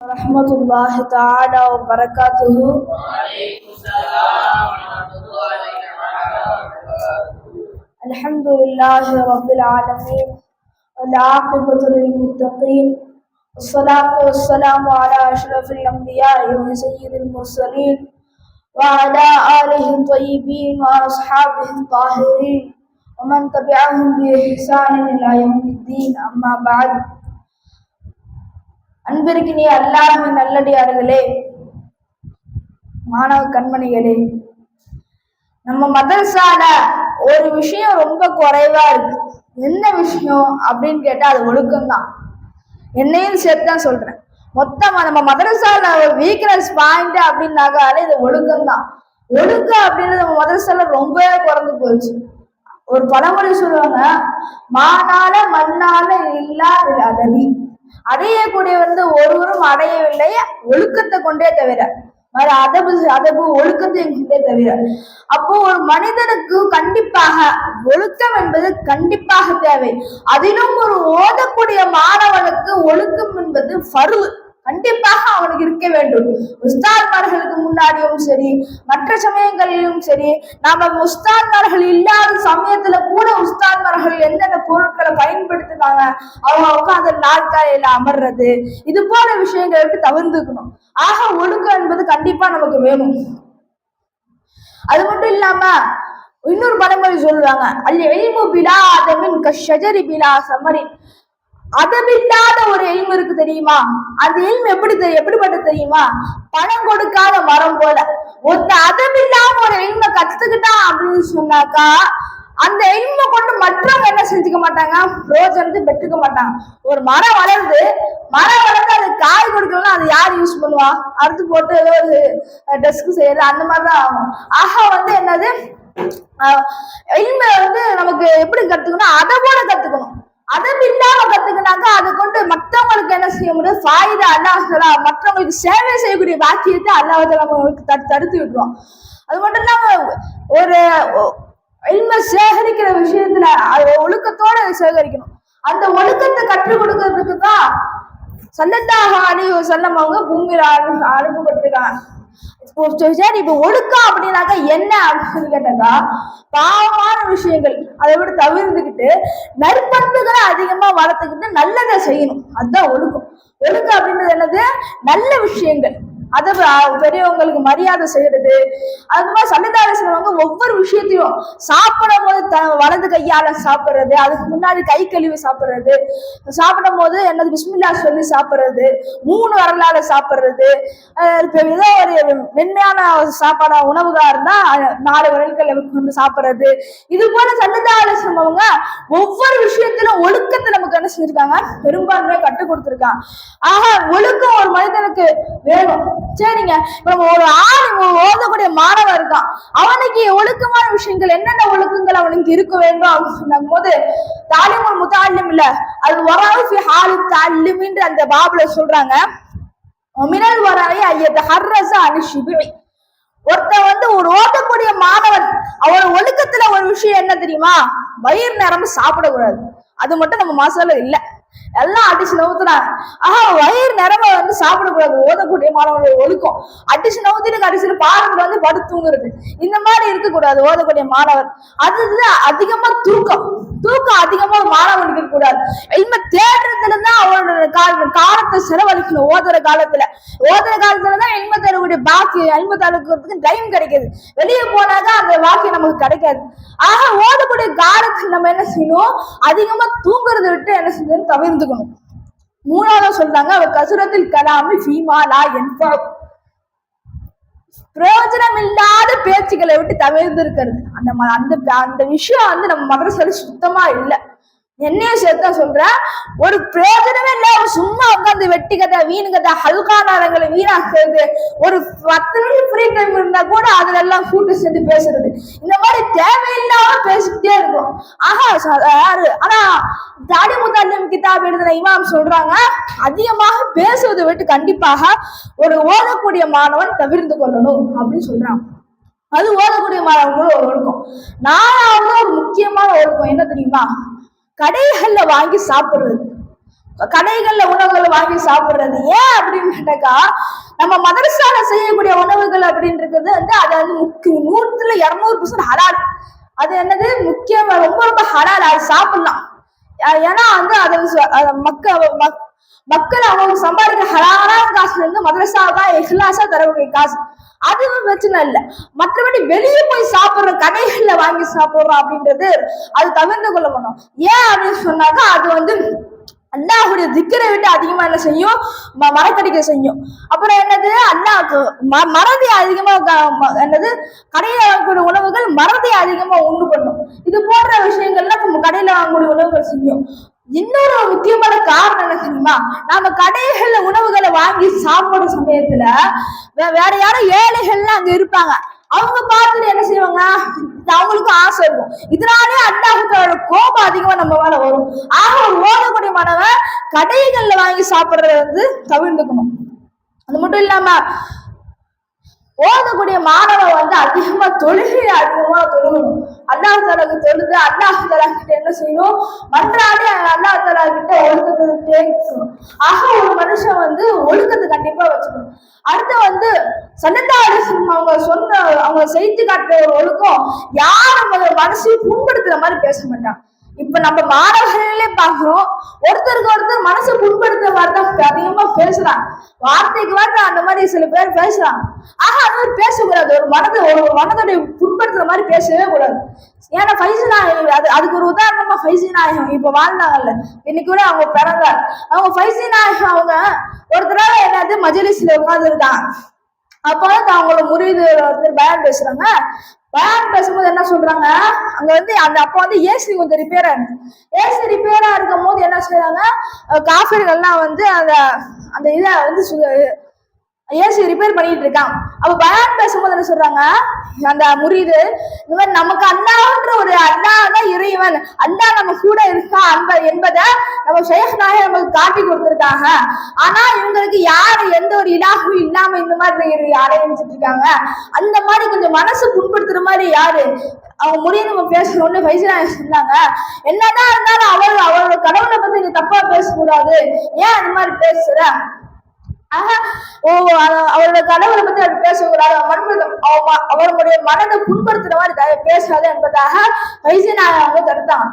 ورحمة الله تعالى وبركاته. الحمد لله رب العالمين والعاقبة للمتقين والصلاة والسلام على أشرف الأنبياء وسيد المرسلين وعلى آله الطيبين وأصحابه الطاهرين ومن تبعهم بإحسان إلى يوم الدين. أما بعد. அன்பிற்கினிய அல்லாஹ்வின் நல்லடியார்களே, மாணவ கண்மணிகளே, நம்ம மதரசால ஒரு விஷயம் ரொம்ப குறைவா இருக்கு. என்ன விஷயம் அப்படின்னு கேட்டா அது ஒழுக்கம்தான். என்னையும் சேர்த்து தான் சொல்றேன். மொத்தமா நம்ம மதரசால ஒரு வீக்னஸ் பாயிண்ட் அப்படின்னாக்காலே இது ஒழுக்கம்தான். ஒழுக்கம் அப்படின்றது நம்ம மதரசால ரொம்பவே குறைந்து போச்சு. ஒரு பழமொழி சொல்லுவாங்க, மானால மண்ணால இல்லாத அதனி அடையக்கூடிய ஒருவரும் அடையவில்லை ஒழுக்கத்தை கொண்டே தவிர, வேற அதபு ஒழுக்கத்தை கொண்டே தவிர. அப்போ ஒரு மனிதனுக்கு கண்டிப்பாக ஒழுக்கம் என்பது கண்டிப்பாக தேவை. அதிலும் ஒரு ஓதக்கூடிய மாணவனுக்கு ஒழுக்கம் என்பது ஃபர்து, கண்டிப்பாக அவனுக்கு இருக்க வேண்டும். உஸ்தாத்மார்களுக்கு முன்னாடியும் சரி, மற்ற சமயங்களிலும் சரி, நாம உஸ்தாத்மார்கள் இல்லாத சமயத்துல கூட உஸ்தாத்மார்கள் எந்தெந்த பொருட்களை பயன்படுத்தினாங்க, அவங்க உட்காந்து நாற்காலியில அமர்றது, இது போல விஷயங்களை விட்டு தவிர்த்துக்கணும். ஆக ஒழுக்கம் என்பது கண்டிப்பா நமக்கு வேணும். அது மட்டும் இல்லாம இன்னொரு பழமொழி சொல்லுவாங்க, அல் இல்மு பிலா அதமின் கஷ்ஷஜரி பிலா சமரின். அதமில்லாத ஒரு எல்மு இருக்கு தெரியுமா? அந்த எல்மு எப்படிப்பட்ட தெரியுமா? பணம் கொடுக்காத மரம் போல. ஒருத்த அதமில்லாம ஒரு எல்ம கத்துக்கிட்டான் அப்படின்னு சொன்னாக்கா, அந்த எல்ம கொண்டு மற்றவங்க என்ன செஞ்சுக்க மாட்டாங்க, பிரோஜனத்தை பெற்றுக்க மாட்டாங்க. ஒரு மரம் வளர்ந்து அது காய் கொடுக்கலன்னா அது யார் யூஸ் பண்ணுவா? அறுத்து போட்டு ஏதோ ஒரு டெஸ்க் செய்யறது அந்த மாதிரிதான் ஆகும். ஆக என்னது, எல்ம நமக்கு எப்படி கத்துக்கணும், அதை போல கத்துக்கணும். அதம் இல்லாம கத்துக்கினாக்கா அதை கொண்டு மற்றவங்களுக்கு என்ன செய்ய முடியும், ஃபாயிதா அல்லாஹ் மற்றவங்களுக்கு சேவை செய்யக்கூடிய வாக்கியத்தை அல்லாஹ் நம்மளுக்கு தடுத்து விட்டுருவோம். அது மட்டும் இல்லாம ஒரு இல்ம சேகரிக்கிற விஷயத்துல ஒழுக்கத்தோட சேகரிக்கணும். அந்த ஒழுக்கத்தை கற்றுக் கொடுக்கறதுக்கு தான் ஸல்லல்லாஹு அலைஹி வஸல்லம் அவங்க பூமியில அனுப்பப்பட்டிருக்காங்க. சரி, இப்ப ஒழுக்கம் அப்படின்னாக்கா என்ன அப்படின்னு கேட்டாக்கா, பாவமான விஷயங்கள் அதை விட தவிர்த்துக்கிட்டு நற்பண்புகளை அதிகமா வளர்த்துக்கிட்டு நல்லதை செய்யணும். அதுதான் ஒழுக்கம். ஒழுக்கம் அப்படின்றது என்னது, நல்ல விஷயங்கள், அதை பெரியவங்களுக்கு மரியாதை செய்யறது. அது மாதிரி சல்லல்லாஹு அலைஹி வஸல்லம் ஒவ்வொரு விஷயத்தையும் சாப்பிடும் போது வலது கையால சாப்பிடுறது, அதுக்கு முன்னாடி கை கழுவி சாப்பிடுறது, சாப்பிடும் போது என்னது பிஸ்மில்லா சொல்லி சாப்பிடுறது, 3 வரலால சாப்பிடுறது, ஏதோ ஒரு மென்மையான சாப்பாடா உணவுகா இருந்தா 4 விரல்களை கொண்டு சாப்பிடுறது. இது போல சல்லல்லாஹு அலைஹி வஸல்லம் அவங்க ஒவ்வொரு விஷயத்திலும் ஒழுக்கத்தை நமக்கு என்ன செஞ்சிருக்காங்க, பெரும்பான்மையா கற்றுக் கொடுத்திருக்காங்க. ஆக ஒழுக்கம் ஒரு மனிதனுக்கு வேணும். சரிங்க, இப்ப ஒரு ஓதக்கூடிய மாணவன் இருக்கான், அவனுக்கு ஒழுக்கமான விஷயங்கள் என்னென்ன ஒழுக்கங்கள் அவனுக்கு இருக்க வேண்டும் அப்படின்னு போது, தாலிமுல் முத்தஅல்லிம் இல்ல, அது வராவு ஃபி ஹாலி தஅல்லும் என்ற அந்த பாபுல சொல்றாங்க, மினல் வராயி அய்யதஹர்ரஸ அனி ஷிபி. ஒருத்த ஒரு ஓதக்கூடிய மாணவன் அவன் ஒழுக்கத்துல ஒரு விஷயம் என்ன தெரியுமா, வயிறு நிரம்ப சாப்பிடக்கூடாது. அது மட்டும் நம்ம மாசால இல்ல, எல்லாம் அடிச்சு நவுத்துறாங்க. வயிறு நிரம்ப சாப்பிடக்கூடாது. ஓதக்கூடிய மாணவனுடைய ஒழுக்கம் அடிச்சு நவுத்திட்டு கடைசியில பாடத்துல படுத்து தூங்குறது, இந்த மாதிரி இருக்கக்கூடாது ஓதக்கூடிய மாணவர். அது அதிகமா தூக்கம் அதிகமா மாணவனுக்கு இருக்கக்கூடாது. இனிமே தேடுறதுல தான் அவனோட காலத்தை செலவழிக்கணும். ஓதுற காலத்துலதான் இனிமே தரக்கூடிய பாக்கி ஐம்பத்தாளுக்கு டைம் கிடைக்குது. வெளியே போனாதான் அந்த வாக்கியம் நமக்கு கிடைக்காது. ஆக ஓதக்கூடிய காலத்துக்கு நம்ம என்ன செய்யணும், அதிகமா தூங்குறதை விட்டு என்ன செய்யணும், தவிர்த்துக்கணும். 3வது சொல்றாங்க, அவர் கசுரத்தில் கலாமி ஃபீமாலா என்பா, பிரயோஜனம் இல்லாத பேச்சுக்களை விட்டு தவிர்த்து இருக்கிறது. அந்த விஷயம் நம்ம மதரசால சுத்தமா இல்லை. என்னையும் சேர்த்தான் சொல்றேன், ஒரு பிரயோஜனமே இல்ல, சும்மா உட்காந்து வெட்டி கதை, வீணு கதை, ஹல்கா நேரங்களை வீணாக்குறது, ஒரு 10 நிமிஷம் ஃப்ரீ டைம் இருந்தா கூட அதுல எல்லாம் கூட்டு சேர்ந்து பேசுறது, இந்த மாதிரி தேவையில்லாம பேசிக்கிட்டே இருக்கும். ஆனா தாலிமுல் முத்தஅல்லிம் கிதாப் எழுதின இமாம் சொல்றாங்க, அதிகமாக பேசுவதை விட்டு கண்டிப்பாக ஒரு ஓதக்கூடிய மாணவன் தவிர்த்து கொள்ளணும் அப்படின்னு சொல்றாங்க. அது ஓதக்கூடிய மாணவர்களோட ஒரு ஒழுக்கம். 4வது ஒரு முக்கியமான ஒழுக்கம் என்ன தெரியுமா, கடைகள்ல வாங்கி சாப்பிடுறது. கடைகள்ல உணவுகளை வாங்கி சாப்பிடுறது. ஏன் அப்படின்னு கேட்டாக்கா, நம்ம மதரசால செய்யக்கூடிய உணவுகள் அப்படின்றது வந்து அது வந்து 100% ஹலால். அது என்னது முக்கியமா ரொம்ப ரொம்ப ஹலால், அது சாப்பிடலாம். ஏன்னா வந்து அதை மக்கள் அவங்க சம்பாதிக்கிற ஹலாலான காசுல இருந்து மதரசா தான் இஹ்லாஸா தரக்கூடிய காசு, அதுவும் பிரச்சனை இல்லை. மற்றபடி வெளியே போய் சாப்பிடுற கடைகள்ல வாங்கி சாப்பிடுறோம் அப்படின்றது அது தவிர்த்து கொள்ள பண்ணணும். ஏன் அப்படின்னு சொன்னாக்கா, அது வந்து அல்லாஹுடைய திக்கரை விட்டு அதிகமா என்ன செய்யும், மறக்கடிக்க செய்யும். அப்புறம் என்னது, அல்லாஹ்க்கு மறதி அதிகமா என்னது கடையில வாங்கக்கூடிய உணவுகள் மறதி அதிகமா உண்டு பண்ணும். இது போன்ற விஷயங்கள்லாம் நம்ம கடையில வாங்கக்கூடிய உணவுகள் செய்யும். இன்னொரு முக்கியமான காரணம் என்ன தெரியுமா, நாம கடைகள்ல உணவுகளை வாங்கி சாப்பிடுற சமயத்துல வேற யாரும் ஏழைகள்லாம் அங்க இருப்பாங்க, அவங்க பார்த்துட்டு என்ன செய்வாங்க, அவங்களுக்கும் ஆசை இருக்கும். இதனாலே அல்லாஹ்வோட கோபம் அதிகமா நம்ம மேல வரும். ஆக ஒரு ஓதக்கூடிய மாணவன் கடைகள்ல வாங்கி சாப்பிடுறத வந்து தவிர்த்துக்கணும். அது மட்டும் இல்லாம ஓதக்கூடிய மாணவன் வந்து அதிகமா தொழுகையை அதிகமா தொழுகணும். அல்லாஹ் தஆலாக்கு தொழுது அல்லாஹ் தஆலா கிட்ட என்ன செய்யணும், மன்றாடி அல்லாஹ் தஆலா கிட்ட ஒழுக்கத்தை தேடிக்கணும். ஆக ஒரு மனுஷன் வந்து ஒழுக்கத்தை கண்டிப்பா வச்சுக்கணும். அடுத்து வந்து ஸல்லல்லாஹு அலைஹி வஸல்லம் அவங்க செய்து காட்டுற ஒரு ஒழுக்கம், யாரும் மனசையும் புண்படுத்துற மாதிரி பேச மாட்டாங்க. இப்ப நம்ம மாணவர்களே பாக்குறோம், ஒருத்தருக்கு ஒருத்தர் மனசை புண்படுத்துற மாதிரி தான் அதிகமா பேசுறாங்க. வார்த்தைக்கு வார்த்தை அந்த மாதிரி சில பேர் பேசுறாங்க. ஆக அது மாதிரி பேசக்கூடாது. ஒரு மனதோடைய புண்படுத்துற மாதிரி பேசவே கூடாது. ஏன்னா ஃபைசி நாயகம் அதுக்கு ஒரு உதாரணமா ஃபைசி நாயகம் இப்ப வாழ்ந்தாங்கல்ல, இன்னைக்கு கூட அவங்க பிறந்தார். அவங்க ஃபைசி நாயகம் அவங்க ஒருத்தரால என்னது மஜ்லிஸ்ல உட்கார்ந்து இருக்காங்க. அப்ப வந்து அவங்களோட முரீது ஒருத்தர் பயான் பேசுறாங்க. பயான் பேசும்போது என்ன சொல்றாங்க, அங்க வந்து அந்த அப்ப வந்து ஏசி கொஞ்சம் ரிப்பேரா இருக்கு. ஏசி ரிப்பேரா இருக்கும் போது என்ன செய்யறாங்க, காஃபிர்கள்லாம் வந்து அந்த அந்த இதை வந்து ஏசி ரிப்பேர் பண்ணிட்டு இருக்கான். அப்ப பயான் பேசும்போது என்ன சொல்றாங்க, அந்த முரீது இந்த மாதிரி நமக்கு அல்லாஹ்ன்ற ஒரு அல்லாஹ் தான் இறைவன், அல்லாஹ் நம்ம கூட இருக்கா என்பதை நம்ம ஷேக் நாயகம் நமக்கு காட்டி கொடுத்துருக்காங்க. ஆனா இவங்களுக்கு யாரு எந்த ஒரு இலாகும் இல்லாம இந்த மாதிரி அலைஞ்சிட்டு இருக்காங்க. அந்த மாதிரி கொஞ்சம் மனசு புண்படுத்துற மாதிரி யாரு அவங்க முரீது நம்ம பேசணும்னு ஃபைசி நாயகம் சொன்னாங்க. என்னதான் இருந்தாலும் அவரோட கடவுளை பத்தி நீ தப்பா பேசக்கூடாது, ஏன் அந்த மாதிரி பேசுற, அவரோட கடவுளை பத்தி அது பேசக்கூடாது, அவருடைய மனதை புண்படுத்துற மாதிரி பேசாது என்பதாக ஃபைசி நாயகம் அவங்க தடுத்தாங்க.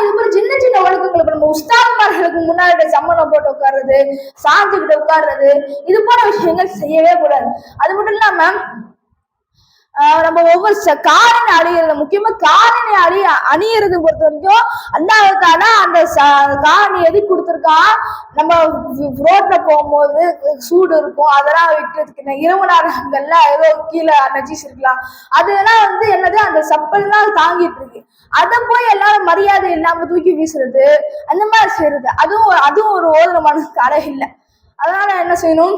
இது போல சின்ன சின்ன ஒழுக்கங்களுக்கு நம்ம உஸ்தாத்மார்களுக்கு முன்னாடி சம்மணம் போட்டு உட்கார்றது, சாஞ்சுக்கிட்டு உட்கார்றது, இது போல விஷயங்கள் செய்யவே கூடாது. அது மட்டும் இல்லாம நம்ம ஒவ்வொரு காரணி அணியிறது, முக்கியமா காரணி அணியறது பொறுத்த வரைக்கும் அல்லாஹ் தஆலா அந்த காரணி எதுக்கு கொடுத்துருக்கான், நம்ம ரோட்ல போகும்போது சூடு இருக்கும், அதெல்லாம் விட்டுறதுக்கு இரவு நேரங்கள்ல ஏதோ கீழே நஜீஸ் இருக்கலாம், அதெல்லாம் வந்து என்னது அந்த சப்பல்லாம் தாங்கிட்டு இருக்கு, அதை போய் எல்லாரும் மரியாதை இல்லாம தூக்கி வீசுறது, அந்த மாதிரி செய்யறது, அதுவும் ஒரு ஓதுறமான அழகு இல்லை. அதனால என்ன செய்யணும்,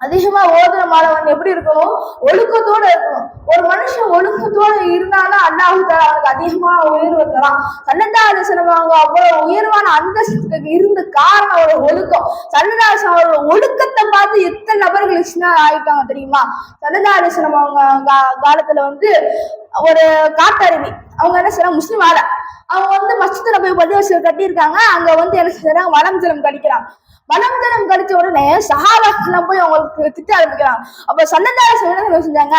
அதிகமா ஓதுற மாணவன் எப்படி இருக்கணும், ஒழுக்கத்தோட இருக்கணும். ஒரு மனுஷன் ஒழுக்கத்தோட இருந்தாலும் அல்லாஹ் தஆலா அவனுக்கு அதிகமா உயர்வு தரான். ஸல்லல்லாஹு அலைஹி வஸல்லம் அவங்க அவ்வளவு உயர்வான அந்தஸ்துக்கு இருந்த காரணம் ஒரு ஒழுக்கம். ஸல்லல்லாஹு அலைஹி வஸல்லம் அவரோட ஒழுக்கத்தை பார்த்து எத்தனை நபர்கள் இஸ்லாம் ஆயிட்டாங்க தெரியுமா. ஸல்லல்லாஹு அலைஹி வஸல்லம் அவங்க காலத்துல வந்து ஒரு காட்டருவி, அவங்க என்ன செய்யறாங்க, முஸ்லிம் ஆள அவங்க வந்து மஸ்ஜித் நபவி பள்ளிவாசல் கட்டியிருக்காங்க. அங்க வந்து என்ன செய்யறாங்க, வலம் ஜலம் கடிக்கிறாங்க. வலம் ஜலம் கடிச்ச உடனே சஹாபாக்கள் போய் அவங்களுக்கு திட்ட ஆரம்பிக்கிறாங்க. அப்ப ஸல்லல்லாஹு அலைஹி வஸல்லம் என்ன செஞ்சாங்க,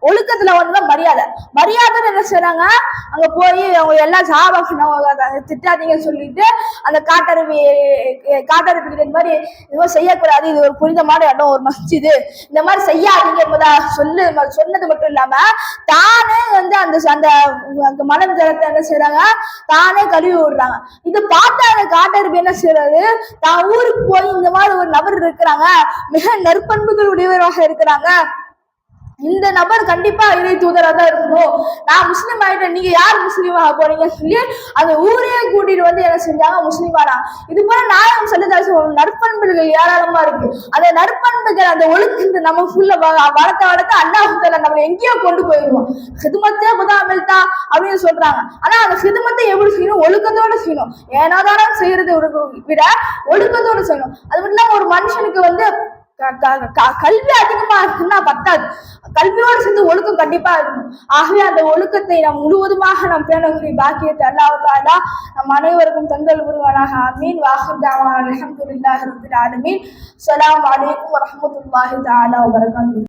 ஒழுக்கத்துல ஒண்ணுதான் மரியாதை என்ன செய்யறாங்க, அங்க போய் அவங்க எல்லா சஹாபாக்கள் திட்டாதீங்கன்னு சொல்லிட்டு அந்த காட்டருவி இந்த மாதிரி செய்யக்கூடாது, இது ஒரு புனிதமான இடம், ஒரு மஸ்ஜிது, இந்த மாதிரி செய்யாதீங்க என்பதா சொன்னது மட்டும் இல்லாம தானே வந்து அந்த மலம் ஜலத்தை என்ன செய்யறாங்க, தானே கழுவி விடுறாங்க. இதை பார்த்தா அந்த காட்டருவி என்ன செய்யறது, தான் ஊருக்கு போய் இந்த மாதிரி ஒரு நபர் இருக்கிறாங்க, மிக நற்பண்புகள் உடையவராக இருக்கிறாங்க, இந்த நபர் கண்டிப்பா இறை தூதரா தான் இருக்கணும், நான் முஸ்லீம் ஆயிட்டேன், நீங்க யார் முஸ்லீம் ஆக போறீங்கன்னு சொல்லி அந்த ஊரே கூட்டிட்டு வந்து என்ன செஞ்சாங்க, முஸ்லீம் ஆனா. இது போல நாயகம் ஸல்லல்லாஹு அலைஹி வஸல்லம் நற்பண்புகள் ஏராளமா இருக்கு. அந்த நற்பண்புகள் அந்த ஒழுக்கத்தை நம்ம ஃபுல்லா வளர்த்த அல்லாஹ் தஆலா நம்மளை எங்கேயோ கொண்டு போயிடுவோம். ஹிதுமத்தே புதாமில்தா அப்படின்னு சொல்றாங்க. ஆனா அந்த ஹிதுமத்தை எப்படி செய்யணும், ஒழுக்கத்தோட செய்யணும். ஏனாதாரம் செய்யறது விட ஒழுக்கத்தோட செய்யணும். அது மட்டும் இல்லாம ஒரு மனுஷனுக்கு வந்து கல்வி அதிகமா இருக்குன்னா பத்தாது, கல்வியோடு சேர்ந்து ஒழுக்கம் கண்டிப்பா இருக்கணும். ஆகவே அந்த ஒழுக்கத்தை நாம் முழுவதுமாக நாம் பேணக்கூடிய பாக்கியத்தை அல்லாஹ் தஆலா நம் அனைவருக்கும் தந்தல் புரிவானாக. ஆமீன். வாஹிர் தஅவானா அல்ஹம்துலில்லாஹி ரப்பில் ஆலமீன். ஸலாமு அலைக்கும் வரஹ்மத்துல்லாஹி தஆலா வபரகாத்துஹு.